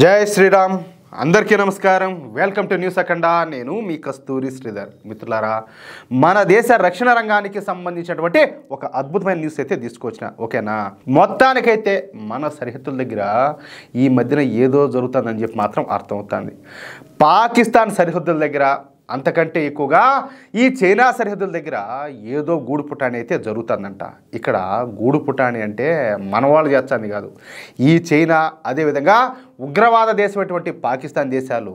జై శ్రీరామ్. అందరికీ నమస్కారం. వెల్కమ్ టు న్యూస్ అఖండ. నేను మీ కస్తూరి శ్రీధర్. మిత్రులారా, మన దేశ రక్షణ రంగానికి సంబంధించినటువంటి ఒక అద్భుతమైన న్యూస్ అయితే తీసుకొచ్చిన. ఓకేనా? మొత్తానికైతే మన సరిహద్దుల దగ్గర ఈ మధ్యన ఏదో జరుగుతుందని చెప్పి మాత్రం అర్థమవుతుంది. పాకిస్తాన్ సరిహద్దుల దగ్గర అంతకంటే ఎక్కువగా ఈ చైనా సరిహద్దుల దగ్గర ఏదో గూడు పుటాని అయితే జరుగుతుందంట. ఇక్కడ గూడు పుటాని అంటే మనవాళ్ళు చేస్తుంది కాదు. ఈ చైనా అదేవిధంగా ఉగ్రవాద దేశమైనటువంటి పాకిస్తాన్ దేశాలు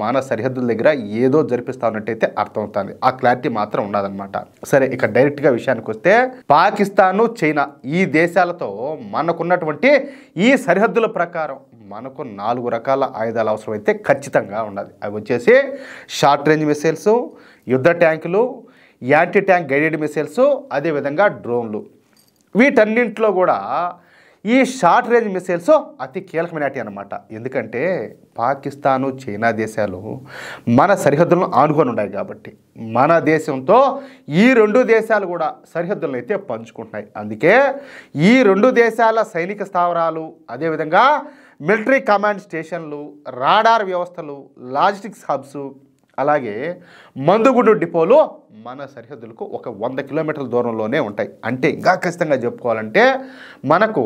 మన సరిహద్దుల దగ్గర ఏదో జరిపిస్తా ఉన్నట్టయితే అర్థమవుతుంది. ఆ క్లారిటీ మాత్రం ఉండదన్నమాట. సరే, ఇక డైరెక్ట్గా విషయానికి వస్తే, పాకిస్తాను చైనా ఈ దేశాలతో మనకున్నటువంటి ఈ సరిహద్దుల ప్రకారం మనకు 4 రకాల ఆయుధాలు అవసరమైతే ఖచ్చితంగా ఉండాలి. అవి వచ్చేసి షార్ట్ రేంజ్ మిసైల్స్, యుద్ధ ట్యాంకులు, యాంటీ ట్యాంక్ గైడెడ్ మిసైల్స్, అదేవిధంగా డ్రోన్లు. వీటన్నింటిలో కూడా ఈ షార్ట్ రేంజ్ మిసైల్స్ అతి కీలకమైనటి అన్నమాట. ఎందుకంటే పాకిస్తాను చైనా దేశాలు మన సరిహద్దులను ఆనుకొని ఉన్నాయి కాబట్టి మన దేశంతో ఈ 2 దేశాలు కూడా సరిహద్దులను అయితే పంచుకుంటున్నాయి. అందుకే ఈ 2 దేశాల సైనిక స్థావరాలు, అదేవిధంగా మిలిటరీ కమాండ్ స్టేషన్లు, రాడార్ వ్యవస్థలు, లాజిస్టిక్స్ హబ్స్, అలాగే మందుగుండు డిపోలు మన సరిహద్దులకు ఒక 100 కిలోమీటర్ల దూరంలోనే ఉంటాయి. అంటే ఇంకా ఖచ్చితంగా చెప్పుకోవాలంటే మనకు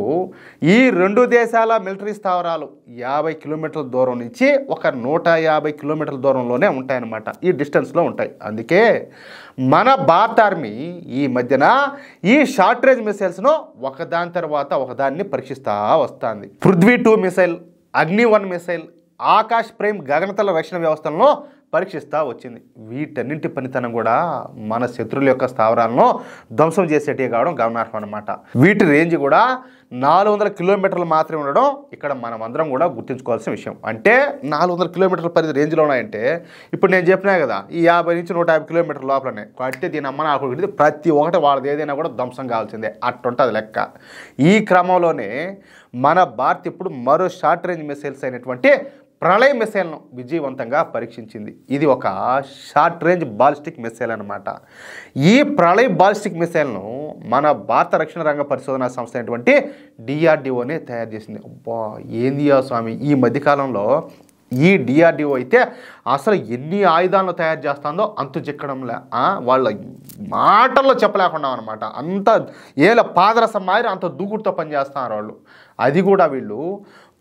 ఈ 2 దేశాల మిలిటరీ స్థావరాలు 50 కిలోమీటర్ల దూరం నుంచి ఒక 150 కిలోమీటర్ల దూరంలోనే ఉంటాయన్నమాట. ఈ డిస్టెన్స్లో ఉంటాయి. అందుకే మన భారత ఆర్మీ ఈ మధ్యన ఈ షార్ట్ రేంజ్ మిసైల్స్ను ఒకదాని తర్వాత ఒకదాన్ని పరీక్షిస్తూ వస్తుంది. పృథ్వీ 2 మిసైల్, అగ్ని 1 మిసైల్, ఆకాశ్ ప్రైమ్ గగనతల రక్షణ వ్యవస్థలను పరీక్షిస్తూ వచ్చింది. వీటన్నింటి పనితనం కూడా మన శత్రువుల యొక్క స్థావరాలను ధ్వంసం చేసేటివి కావడం గమనార్హం అనమాట. వీటి రేంజ్ కూడా 400 కిలోమీటర్లు మాత్రమే ఉండడం ఇక్కడ మనం అందరం కూడా గుర్తుంచుకోవాల్సిన విషయం. అంటే 400 కిలోమీటర్ల పరిధి రేంజ్లో ఉన్నాయంటే ఇప్పుడు నేను చెప్పినా కదా, ఈ 50 నుంచి 150 కిలోమీటర్ల లోపలనే కడితే దీని అమ్మ నాకు ప్రతి ఒక్కటి వాళ్ళది ఏదైనా కూడా ధ్వంసం కావాల్సిందే. అట్టుంటుంది లెక్క. ఈ క్రమంలోనే మన భారత్ ఇప్పుడు మరో షార్ట్ రేంజ్ మిసైల్స్ అయినటువంటి ప్రళయ్ మిసైల్ను విజయవంతంగా పరీక్షించింది. ఇది ఒక షార్ట్ రేంజ్ బాలిస్టిక్ మిసైల్ అనమాట. ఈ ప్రళయ్ బాలిస్టిక్ మిసైల్ను మన భారత రక్షణ రంగ పరిశోధనా సంస్థ అయినటువంటి డిఆర్డిఓనే తయారు చేసింది. అబ్బా, ఏంది స్వామి, ఈ మధ్యకాలంలో ఈ డిఆర్డిఓ అయితే అసలు ఎన్ని ఆయుధాలను తయారు చేస్తుందో అంతు చిక్కడంలే. వాళ్ళ మాటల్లో చెప్పలేకుండా అనమాట. అంత ఏళ్ళ పాదరసం మారి అంత దూకుడుతో పనిచేస్తున్నారు వాళ్ళు. అది కూడా వీళ్ళు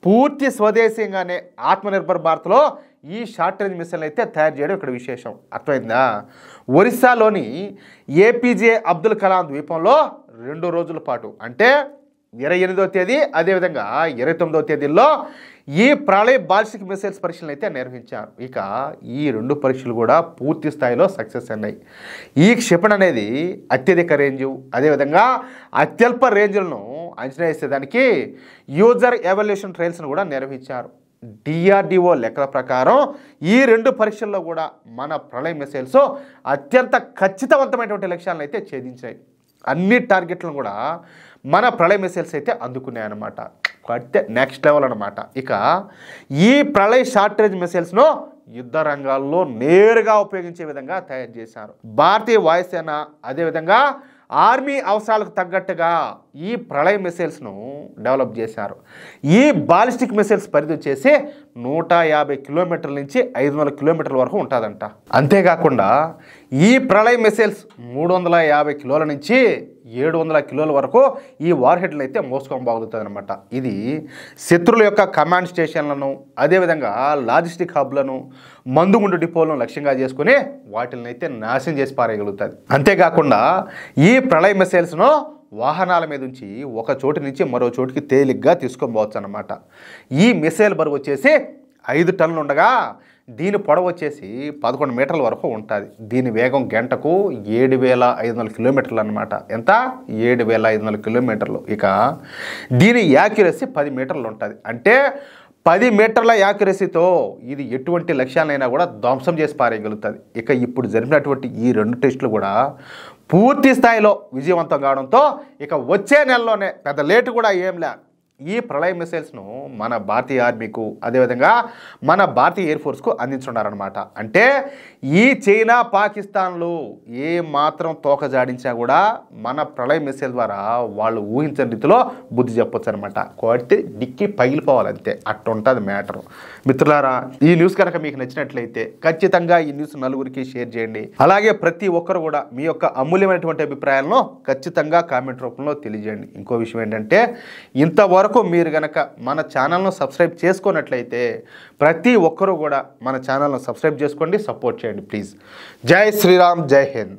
పూర్తి స్వదేశీయంగానే ఆత్మనిర్భర్ భారత్లో ఈ షార్ట్ రేంజ్ మిసైల్ అయితే తయారు చేయడం ఇక్కడ విశేషం. అర్థమైందా? ఒరిస్సాలోని ఏపీజే అబ్దుల్ కలాం ద్వీపంలో 2 రోజుల పాటు అంటే 28వ తేదీ అదేవిధంగా 29వ తేదీల్లో ఈ ప్రళయ్ బాలిస్టిక్ మిసైల్స్ పరీక్షలు అయితే నిర్వహించారు. ఇక ఈ 2 పరీక్షలు కూడా పూర్తి స్థాయిలో సక్సెస్ అన్నాయి. ఈ క్షిపణి అనేది అత్యధిక రేంజు అదేవిధంగా అత్యల్ప రేంజ్లను అంచనా వేసేదానికి యూజర్ ఎవాల్యుయేషన్ ట్రయల్స్ను కూడా నిర్వహించారు. డిఆర్డిఓ లెక్కల ప్రకారం ఈ 2 పరీక్షల్లో కూడా మన ప్రళయ్ మిసైల్స్ అత్యంత ఖచ్చితవంతమైనటువంటి లక్ష్యాలను అయితే ఛేదించాయి. అన్ని టార్గెట్లను కూడా మన ప్రళయ్ మిసైల్స్ అయితే అందుకున్నాయి అన్నమాట. అంటే నెక్స్ట్ లెవెల్ అనమాట. ఇక ఈ ప్రళయ్ షార్ట్ రేంజ్ మిసైల్స్ను యుద్ధ రంగాల్లో నేరుగా ఉపయోగించే విధంగా తయారు చేశారు. భారతీయ వాయుసేన అదేవిధంగా ఆర్మీ అవసరాలకు తగ్గట్టుగా ఈ ప్రళయ్ మిసైల్స్ను డెవలప్ చేశారు. ఈ బాలిస్టిక్ మిసైల్స్ పరిధి వచ్చేసి 150 కిలోమీటర్ల నుంచి 500 కిలోమీటర్ల వరకు ఉంటుందంట. అంతేకాకుండా ఈ ప్రళయ్ మిసైల్స్ 350 కిలోల నుంచి 700 కిలోల వరకు ఈ వార్ హెడ్లను అయితే మోసుకోబోతుంది అనమాట. ఇది శత్రువుల యొక్క కమాండ్ స్టేషన్లను అదేవిధంగా లాజిస్టిక్ హబ్లను మందుగుండు డిపోలను లక్ష్యంగా చేసుకుని వాటిని అయితే నాశనం చేసి పారేయగలుగుతుంది. అంతేకాకుండా ఈ ప్రళయ్ మిసైల్స్ను వాహనాల మీద నుంచి ఒక చోటు నుంచి మరో చోటుకి తేలిగ్గా తీసుకోబోవచ్చు అన్నమాట. ఈ మిసైల్ బరువు వచ్చేసి 5 టన్నులు ఉండగా దీని పొడవు వచ్చేసి 11 మీటర్ల వరకు ఉంటుంది. దీని వేగం గంటకు 7,500 కిలోమీటర్లు అనమాట. ఎంత? 7,500 కిలోమీటర్లు. ఇక దీని యాక్యురసీ 10 మీటర్లు ఉంటుంది. అంటే 10 మీటర్ల యాక్యురసీతో ఇది ఎటువంటి లక్ష్యాలైనా కూడా ధ్వంసం చేసి పారేయగలుగుతుంది. ఇక ఇప్పుడు జరిపినటువంటి ఈ 2 టెస్టులు కూడా పూర్తి స్థాయిలో విజయవంతం కావడంతో ఇక వచ్చే నెలలోనే, పెద్ద లేటు కూడా ఏం లే, ఈ ప్రళయ మిసైల్స్ను మన భారతీయ ఆర్మీకు అదేవిధంగా మన భారతీయ ఎయిర్ ఫోర్స్కు అందించున్నారనమాట. అంటే ఈ చైనా పాకిస్తాన్లు ఏ మాత్రం తోక జాడించినా కూడా మన ప్రళయ మిసైల్ ద్వారా వాళ్ళు ఊహించని రీతిలో బుద్ధి చెప్పొచ్చు అనమాట. కొట్టి డిక్కి పగిలిపోవాలంతే, అట్టు ఉంటుంది మ్యాటర్. మిత్రులారా, ఈ న్యూస్ కనుక మీకు నచ్చినట్లయితే ఖచ్చితంగా ఈ న్యూస్ నలుగురికి షేర్ చేయండి. అలాగే ప్రతి ఒక్కరు కూడా మీ యొక్క అమూల్యమైనటువంటి అభిప్రాయాలను ఖచ్చితంగా కామెంట్ రూపంలో తెలియజేయండి. ఇంకో విషయం ఏంటంటే, ఇంతవరకు మీరు గనక మన ఛానల్ను సబ్స్క్రైబ్ చేసుకున్నట్లయితే ప్రతి ఒక్కరూ కూడా మన ఛానల్ను సబ్స్క్రైబ్ చేసుకోండి, సపోర్ట్ చేయండి ప్లీజ్. జై శ్రీరామ్, జై హింద్.